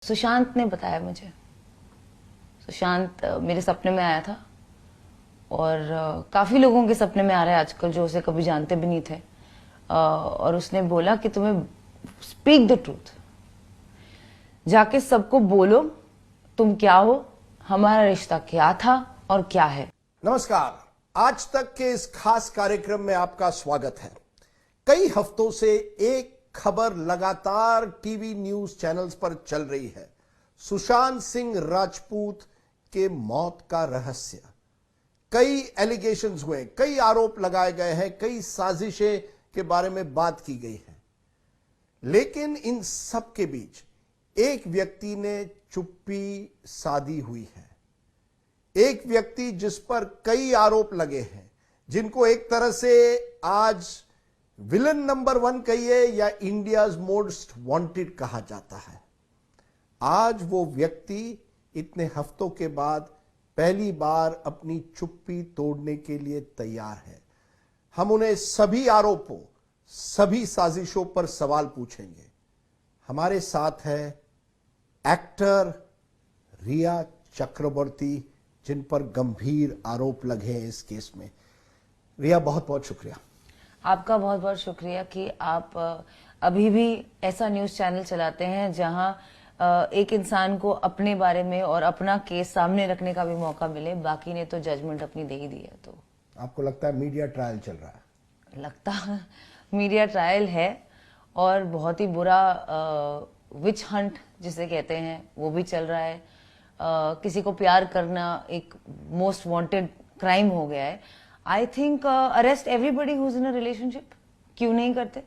सुशांत ने बताया मुझे। सुशांत मेरे सपने में आया था और काफी लोगों के सपने में आ रहा है आजकल जो उसे कभी जानते भी नहीं थे। और उसने बोला कि तुम्हें स्पीक द ट्रूथ, जाके सबको बोलो तुम क्या हो, हमारा रिश्ता क्या था और क्या है। नमस्कार, आज तक के इस खास कार्यक्रम में आपका स्वागत है। कई हफ्तों से एक खबर लगातार टीवी न्यूज चैनल्स पर चल रही है। सुशांत सिंह राजपूत के मौत का रहस्य। कई एलिगेशंस हुए, कई आरोप लगाए गए हैं, कई साजिशें के बारे में बात की गई है। लेकिन इन सब के बीच एक व्यक्ति ने चुप्पी साधी हुई है। एक व्यक्ति जिस पर कई आरोप लगे हैं, जिनको एक तरह से आज विलन नंबर 1 कहिए या इंडियाज मोस्ट वांटेड कहा जाता है। आज वो व्यक्ति इतने हफ्तों के बाद पहली बार अपनी चुप्पी तोड़ने के लिए तैयार है। हम उन्हें सभी आरोपों, सभी साजिशों पर सवाल पूछेंगे। हमारे साथ है एक्टर रिया चक्रवर्ती, जिन पर गंभीर आरोप लगे हैं इस केस में। रिया, बहुत बहुत शुक्रिया। आपका बहुत बहुत शुक्रिया कि आप अभी भी ऐसा न्यूज चैनल चलाते हैं जहां एक इंसान को अपने बारे में और अपना केस सामने रखने का भी मौका मिले। बाकी ने तो जजमेंट अपनी दे ही दी है। तो आपको लगता है मीडिया ट्रायल चल रहा है? लगता मीडिया ट्रायल है और बहुत ही बुरा विच हंट जिसे कहते हैं वो भी चल रहा है। किसी को प्यार करना एक मोस्ट वांटेड क्राइम हो गया है। I think arrest everybody who is in a relationship. क्यों नहीं करते?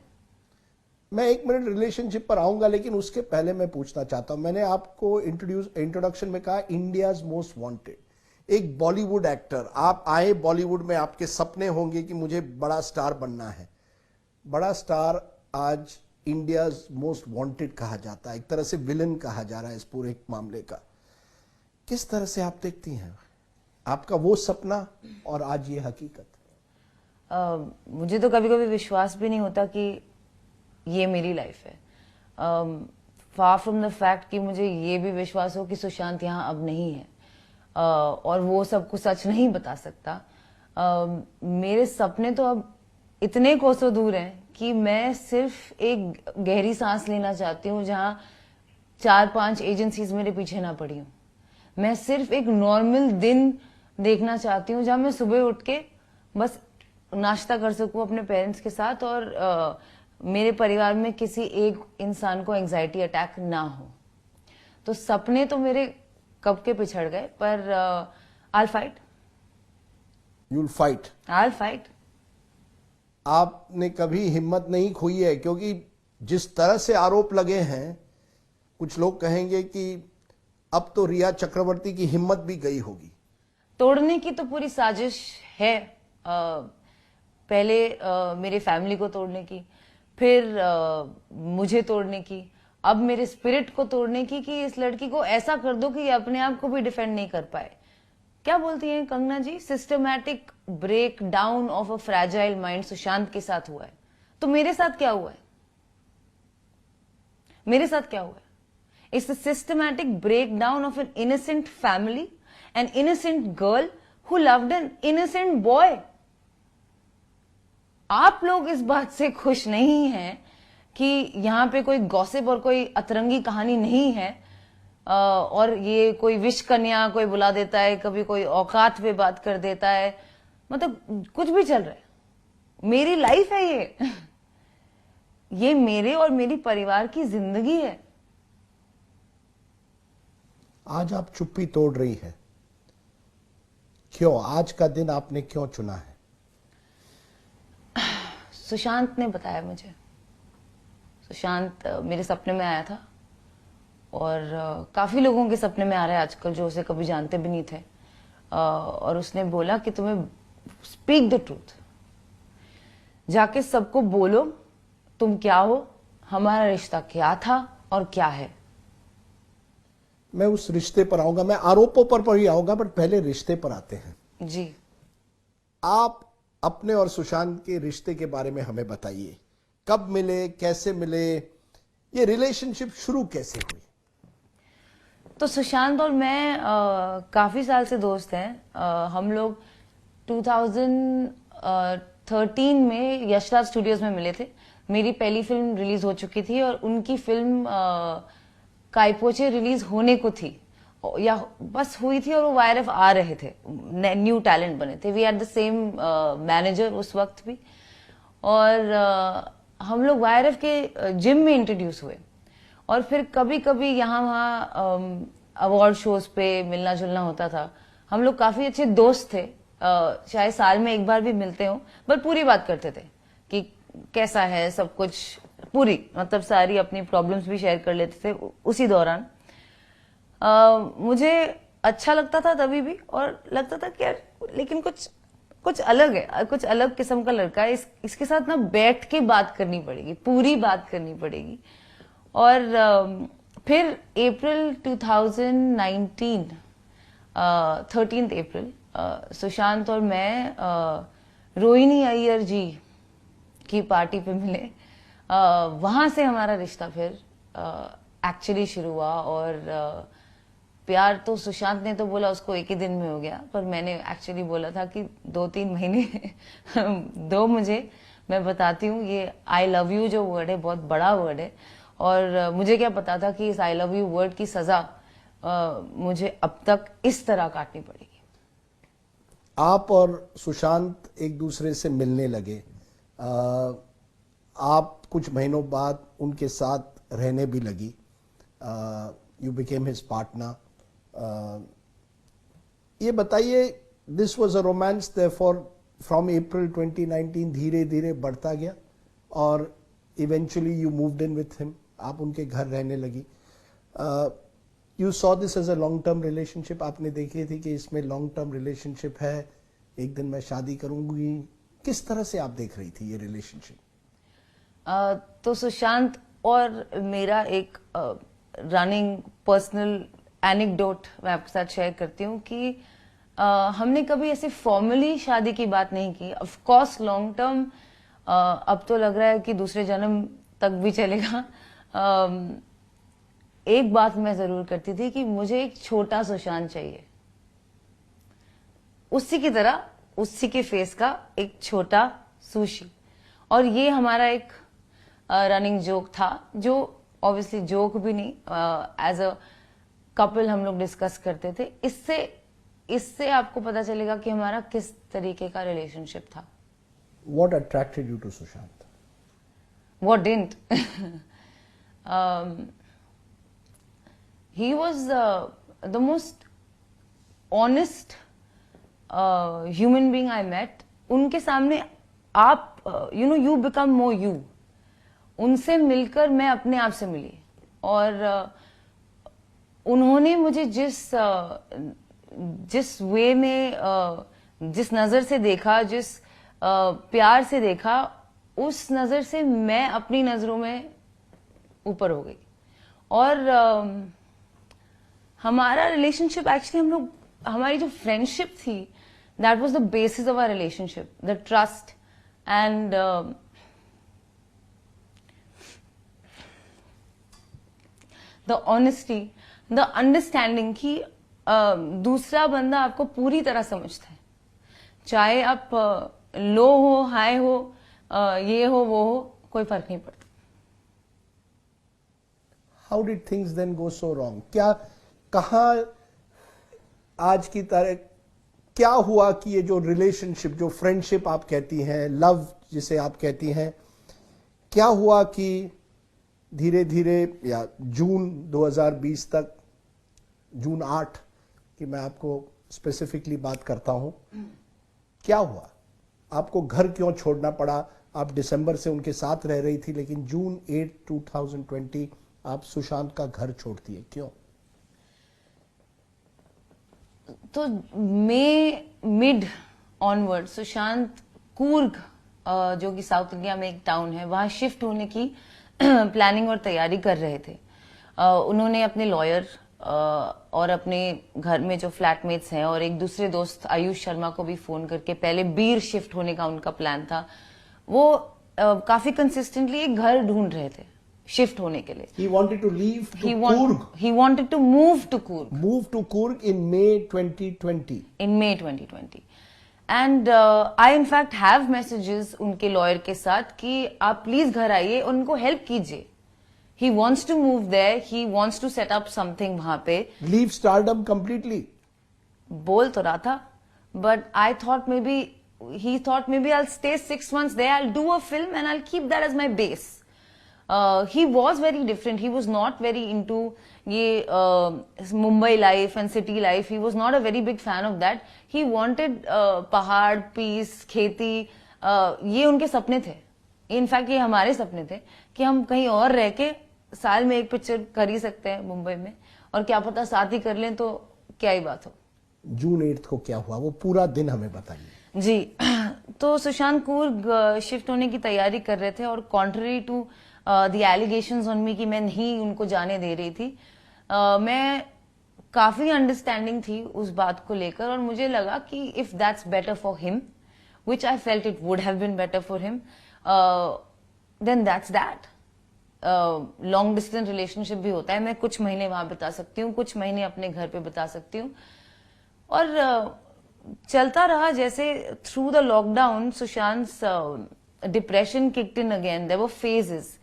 मैं 1 मिनट रिलेशनशिप पर आऊंगा, लेकिन उसके पहले मैं पूछना चाहता हूं। मैंने आपको इंट्रोडक्शन में कहा इंडियाज मोस्ट वांटेड। एक बॉलीवुड एक्टर, आप आए बॉलीवुड में, आपके सपने होंगे कि मुझे बड़ा स्टार बनना है। बड़ा स्टार आज इंडियाज मोस्ट वांटेड कहा जाता है, एक तरह से विलन कहा जा रहा है इस पूरे मामले का। किस तरह से आप देखती हैं आपका वो सपना और आज ये हकीकत? मुझे तो कभी कभी विश्वास भी नहीं होता कि ये मेरी लाइफ है। फार फ्रॉम द फैक्ट कि मुझे ये भी विश्वास हो कि सुशांत यहाँ अब नहीं है और वो सब कुछ सच नहीं बता सकता। मेरे सपने तो अब इतने कोसों दूर हैं कि मैं सिर्फ एक गहरी सांस लेना चाहती हूँ जहाँ 4-5 एजेंसीज मेरे पीछे ना पड़ी हूँ। मैं सिर्फ एक नॉर्मल दिन देखना चाहती हूँ जहां मैं सुबह उठ के बस नाश्ता कर सकूं अपने पेरेंट्स के साथ और मेरे परिवार में किसी एक इंसान को एंजाइटी अटैक ना हो। तो सपने तो मेरे कब के पिछड़ गए, पर आई फाइट। You'll fight? आई फाइट। आपने कभी हिम्मत नहीं खोई है? क्योंकि जिस तरह से आरोप लगे हैं, कुछ लोग कहेंगे कि अब तो रिया चक्रवर्ती की हिम्मत भी गई होगी। तोड़ने की तो पूरी साजिश है। पहले मेरे फैमिली को तोड़ने की, फिर मुझे तोड़ने की, अब मेरे स्पिरिट को तोड़ने की कि इस लड़की को ऐसा कर दो कि ये अपने आप को भी डिफेंड नहीं कर पाए। क्या बोलती हैं Kangana ji? Systematic breakdown of a fragile mind Sushant के साथ हुआ है। तो मेरे साथ क्या हुआ है? मेरे साथ क्या हुआ है? It's the systematic breakdown of an innocent family, an innocent girl who loved an innocent boy. आप लोग इस बात से खुश नहीं हैं कि यहाँ पे कोई गॉसिप और कोई अतरंगी कहानी नहीं है और ये कोई विश कन्या कोई बुला देता है, कभी कोई औकात पे बात कर देता है, मतलब कुछ भी चल रहा है। मेरी लाइफ है ये मेरे और मेरी परिवार की जिंदगी है। आज आप चुप्पी तोड़ रही है, क्यों? आज का दिन आपने क्यों चुना है? सुशांत ने बताया मुझे। सुशांत मेरे सपने में आया था और काफी लोगों के सपने में आ रहा है आजकल जो उसे कभी जानते भी नहीं थे। और उसने बोला कि तुम्हें स्पीक द ट्रूथ, जाके सबको बोलो तुम क्या हो, हमारा रिश्ता क्या था और क्या है। मैं उस रिश्ते पर आऊंगा, मैं आरोपों पर भी आऊंगा, बट पहले रिश्ते पर आते हैं। जी, आप अपने और सुशांत के रिश्ते के बारे में हमें बताइए। कब मिले, कैसे मिले, ये रिलेशनशिप शुरू कैसे हुई? तो सुशांत और मैं काफी साल से दोस्त हैं। हम लोग 2013 में यशराज स्टूडियोज में मिले थे। मेरी पहली फिल्म रिलीज हो चुकी थी और उनकी फिल्म काइपोचे रिलीज होने को थी या बस हुई थी, और वो वायरफ आ रहे थे, न्यू टैलेंट बने थे। We had the same manager उस वक्त भी, और हम लोग वायरफ के जिम में इंट्रोड्यूस हुए, और फिर कभी कभी यहाँ वहाँ अवार्ड शोज पे मिलना जुलना होता था। हम लोग काफी अच्छे दोस्त थे, शायद साल में एक बार भी मिलते हो, पर पूरी बात करते थे कि कैसा है सब कुछ, पूरी मतलब सारी अपनी प्रॉब्लम्स भी शेयर कर लेते थे उसी दौरान। मुझे अच्छा लगता था तभी भी, और लगता था कि यार लेकिन कुछ अलग है, कुछ अलग किस्म का लड़का है, इसके साथ ना बैठ के बात करनी पड़ेगी, पूरी बात करनी पड़ेगी। और फिर अप्रैल 2019 13 अप्रैल सुशांत और मैं रोहिणी अय्यर जी की पार्टी पे मिले। वहां से हमारा रिश्ता फिर एक्चुअली शुरू हुआ, और प्यार तो सुशांत ने तो बोला उसको एक ही दिन में हो गया, पर मैंने एक्चुअली बोला था कि 2-3 महीने दो मुझे। मैं बताती हूँ, ये आई लव यू जो वर्ड है बहुत बड़ा वर्ड है, और मुझे क्या पता था कि इस आई लव यू वर्ड की सजा मुझे अब तक इस तरह काटनी पड़ेगी। आप और सुशांत एक दूसरे से मिलने लगे, आप कुछ महीनों बाद उनके साथ रहने भी लगी, यू बिकेम हिज पार्टनर। ये बताइए, this was a romance therefore from April 2019 धीरे धीरे बढ़ता गया और eventually you moved in with him, आप उनके घर रहने लगी। You saw this as a long term relationship, आपने देखी थी कि इसमें लॉन्ग टर्म रिलेशनशिप है, एक दिन मैं शादी करूंगी, किस तरह से आप देख रही थी ये रिलेशनशिप? तो सुशांत और मेरा एक रनिंग पर्सनल एनेक्डोट मैं आपके साथ शेयर करती हूँ कि हमने कभी ऐसे फॉर्मली शादी की बात नहीं की। ऑफ कोर्स लॉन्ग टर्म अब तो लग रहा है कि दूसरे जन्म तक भी चलेगा। एक बात मैं जरूर करती थी कि मुझे एक छोटा सुशांत चाहिए, उसी की तरह, उसी के फेस का एक छोटा सुशी। और ये हमारा एक रनिंग जोक था, जो ऑब्वियसली जोक भी नहीं, एज अ कपल हम लोग डिस्कस करते थे। इससे आपको पता चलेगा कि हमारा किस तरीके का रिलेशनशिप था। What attracted you to Sushant? What didn't? He was the most honest human being I met. उनके सामने आप you become more you. उनसे मिलकर मैं अपने आप से मिली, और उन्होंने मुझे जिस वे में जिस नजर से देखा, जिस प्यार से देखा, उस नजर से मैं अपनी नजरों में ऊपर हो गई। और हमारा रिलेशनशिप एक्चुअली हमारी जो फ्रेंडशिप थी, that was the basis of our relationship, the trust and the honesty, the understanding कि दूसरा बंदा आपको पूरी तरह समझता है, चाहे आप लो हो, हाई हो, ये हो वो हो, कोई फर्क नहीं पड़ता। How did things then go so wrong? कहा आज की तरह क्या हुआ कि ये जो रिलेशनशिप, जो फ्रेंडशिप आप कहती हैं, लव जिसे आप कहती हैं, क्या हुआ कि धीरे धीरे, या जून 2020 तक, जून 8 की मैं आपको स्पेसिफिकली बात करता हूं, क्या हुआ? आपको घर क्यों छोड़ना पड़ा? आप दिसंबर से उनके साथ रह रही थी, लेकिन जून 8 2020 आप सुशांत का घर छोड़ती है, क्यों? तो मिड ऑनवर्ड सुशांत कूर्ग, जो कि साउथ इंडिया में एक टाउन है, वहां शिफ्ट होने की प्लानिंग और तैयारी कर रहे थे। उन्होंने अपने लॉयर और अपने घर में जो फ्लैटमेट्स हैं और एक दूसरे दोस्त आयुष शर्मा को भी फोन करके, पहले बीर शिफ्ट होने का उनका प्लान था, वो काफी कंसिस्टेंटली एक घर ढूंढ रहे थे। शिफ्ट होने के लिए. He wanted to leave to Coorg. He wanted to move to Coorg. Move to Coorg in May 2020. In May 2020. And I in fact have messages उनके लॉयर के साथ कि आप प्लीज घर आइए और उनको हेल्प कीजिए. He wants to move there. He wants to set up something वहां पे. Leave stardom completely. बोल तो रहा था, but I thought he thought maybe I'll stay 6 months there. I'll do a film and I'll keep that as my base. He was very different. He was not very into ये Mumbai life and city life. He was not a very big fan of that. He wanted पहाड़, peace, खेती. ये उनके सपने थे. In fact ये हमारे सपने थे कि हम कहीं और रह के साल में एक पिक्चर कर ही सकते हैं मुंबई में, और क्या पता साथ ही कर लें तो क्या ही बात हो. जून 8 को क्या हुआ, वो पूरा दिन हमें बताइए. जी, तो सुशांत कूर्ग शिफ्ट होने की तैयारी कर रहे थे और contrary to the allegations on me कि मैं नहीं उनको जाने दे रही थी, मैं काफी अंडरस्टैंडिंग थी उस बात को लेकर, और मुझे लगा कि if that's better for him, which I felt it would have been better for him, then that's that. Long distance relationship भी होता है. मैं कुछ महीने वहां बिता सकती हूँ, कुछ महीने अपने घर पे बिता सकती हूँ, और चलता रहा. जैसे through the lockdown Sushant depression kicked in again. There were phases.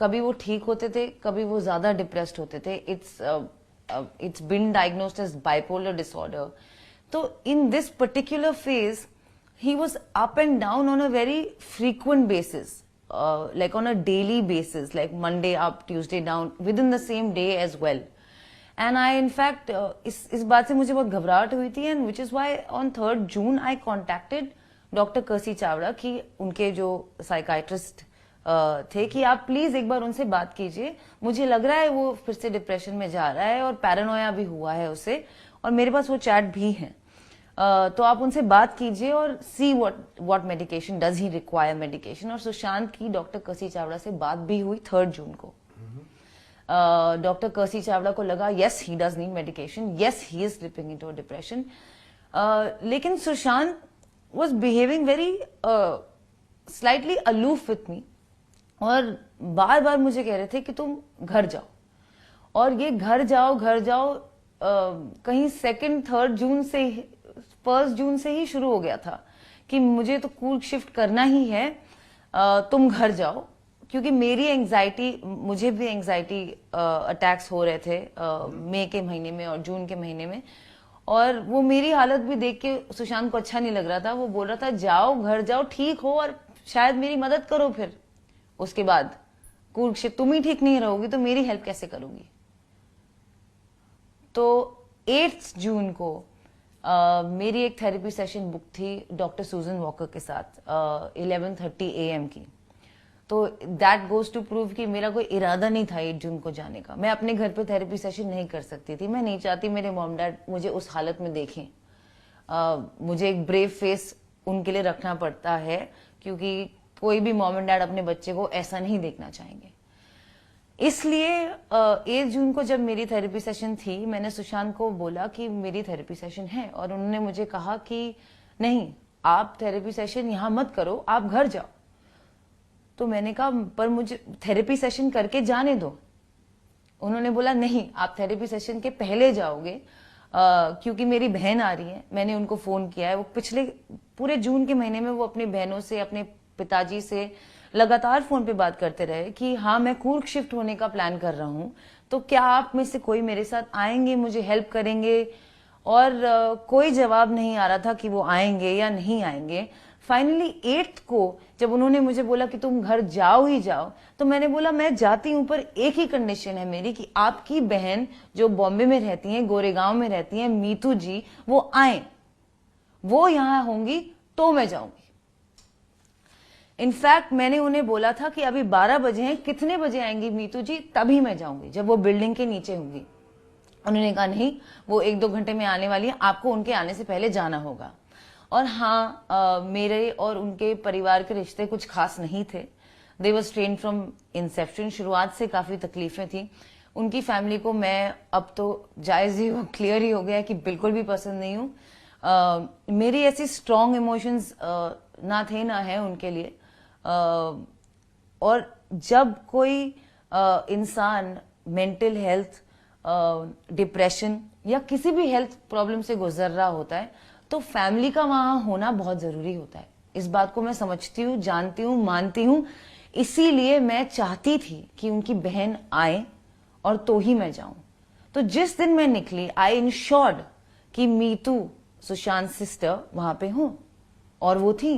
कभी वो ठीक होते थे, कभी वो ज्यादा डिप्रेस्ड होते थे. It's been diagnosed as bipolar disorder. तो in this particular phase he was up and down on a very frequent basis, like on a daily basis, like Monday up, Tuesday down, within the same day as well. And I in fact इस बात से मुझे बहुत घबराहट हुई थी, and which is why on 3rd June I contacted Dr. Kasi Chawda कि उनके जो साइकाइट्रिस्ट थे कि आप प्लीज एक बार उनसे बात कीजिए. मुझे लग रहा है वो फिर से डिप्रेशन में जा रहा है और पैरानोया भी हुआ है उसे, और मेरे पास वो चैट भी है. तो आप उनसे बात कीजिए और see what medication does he require medication. और सुशांत की डॉक्टर कसी चावड़ा से बात भी हुई 3rd जून को. डॉक्टर कसी चावड़ा को लगा yes he does need medication, yes he is slipping into a depression. लेकिन Sushant was behaving very slightly aloof with me, और बार बार मुझे कह रहे थे कि तुम घर जाओ, और ये घर जाओ कहीं 2nd 3rd जून से 1st जून से ही शुरू हो गया था कि मुझे तो कूर्ग शिफ्ट करना ही है, तुम घर जाओ. क्योंकि मेरी एंजाइटी, मुझे भी एंजाइटी अटैक्स हो रहे थे मई के महीने में और जून के महीने में, और वो मेरी हालत भी देख के सुशांत को अच्छा नहीं लग रहा था. वो बोल रहा था जाओ, घर जाओ, ठीक हो, और शायद मेरी मदद करो. फिर उसके बाद कूर्ग शिफ्ट, तुम ही ठीक नहीं रहोगी तो मेरी हेल्प कैसे करोगी. तो 8 जून को मेरी एक थेरेपी सेशन बुक थी डॉक्टर सुजन वॉकर के साथ 11:30 AM की. तो दैट गोज टू प्रूव कि मेरा कोई इरादा नहीं था 8 जून को जाने का. मैं अपने घर पे थेरेपी सेशन नहीं कर सकती थी. मैं नहीं चाहती मेरे मॉम डैड मुझे उस हालत में देखें. मुझे एक ब्रेव फेस उनके लिए रखना पड़ता है, क्योंकि कोई भी मॉम एंड डैड अपने बच्चे को ऐसा नहीं देखना चाहेंगे. इसलिए 8 जून को जब मेरी थेरेपी सेशन थी, मैंने सुशांत को बोला कि मेरी थेरेपी सेशन है, और उन्होंने मुझे कहा कि नहीं, आप थेरेपी सेशन यहां मत करो, आप घर जाओ. तो मैंने कहा पर मुझे थेरेपी सेशन करके जाने दो. उन्होंने बोला नहीं, आप थेरेपी सेशन के पहले जाओगे, क्योंकि मेरी बहन आ रही है. मैंने उनको फोन किया है. वो पिछले पूरे जून के महीने में वो अपनी बहनों से, अपने पिताजी से लगातार फोन पे बात करते रहे कि हाँ मैं कूर्ग शिफ्ट होने का प्लान कर रहा हूं, तो क्या आप में से कोई मेरे साथ आएंगे, मुझे हेल्प करेंगे. और कोई जवाब नहीं आ रहा था कि वो आएंगे या नहीं आएंगे. फाइनली 8 को जब उन्होंने मुझे बोला कि तुम घर जाओ ही जाओ, तो मैंने बोला मैं जाती हूं, पर एक ही कंडीशन है मेरी कि आपकी बहन जो बॉम्बे में रहती हैं, गोरेगांव में रहती हैं, मीतू जी, वो आए, वो यहां होंगी तो मैं जाऊंगी. इनफैक्ट मैंने उन्हें बोला था कि अभी 12 बजे हैं, कितने बजे आएंगी मीतू जी, तभी मैं जाऊंगी जब वो बिल्डिंग के नीचे होंगी. उन्होंने कहा नहीं, वो 1-2 घंटे में आने वाली है, आपको उनके आने से पहले जाना होगा. और हाँ, मेरे और उनके परिवार के रिश्ते कुछ खास नहीं थे. दे वर स्ट्रेन्ड फ्रॉम इंसेप्शन. शुरुआत से काफी तकलीफें थी. उनकी फैमिली को मैं अब तो जायज ही क्लियर ही हो गया कि बिल्कुल भी पसंद नहीं हूं. मेरी ऐसी स्ट्रॉन्ग इमोशंस ना थे ना है उनके लिए. और जब कोई इंसान मेंटल हेल्थ, डिप्रेशन या किसी भी हेल्थ प्रॉब्लम से गुजर रहा होता है तो फैमिली का वहां होना बहुत जरूरी होता है। इस बात को मैं समझती हूँ, जानती हूँ, मानती हूँ। इसीलिए मैं चाहती थी कि उनकी बहन आए और तो ही मैं जाऊं। तो जिस दिन मैं निकली, आई इंश्योर्ड कि मीतू, सुशांत सिस्टर वहां पे हूं, और वो थी।